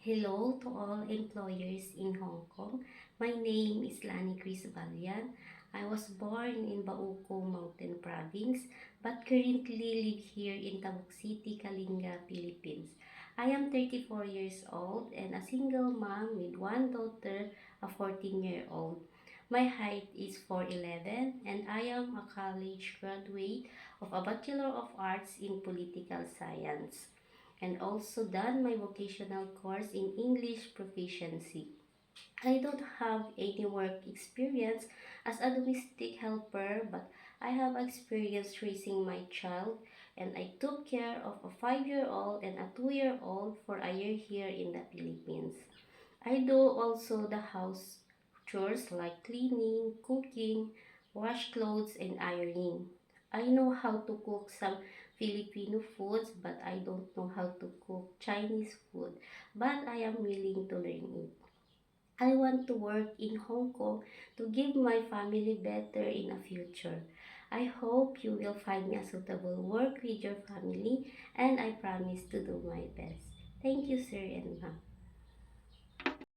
Hello to all employers in Hong Kong. My name is Lani Chris Balyan. I was born in Bauco Mountain Province but currently live here in Tabuk City, Kalinga, Philippines. I am 34 years old and a single mom with one daughter, a 14-year-old. My height is 4'11" and I am a college graduate of a Bachelor of Arts in Political Science and also done my vocational course in English proficiency. I don't have any work experience as a domestic helper, but I have experience raising my child, and I took care of a 5-year-old and a 2-year-old for a year here in the Philippines. I do also the house chores like cleaning, cooking, wash clothes, and ironing. I know how to cook some Filipino foods, but I don't know how to cook Chinese food, but I am willing to learn it. I want to work in Hong Kong to give my family better in the future. I hope you will find me a suitable work with your family and I promise to do my best. Thank you, sir and ma'am.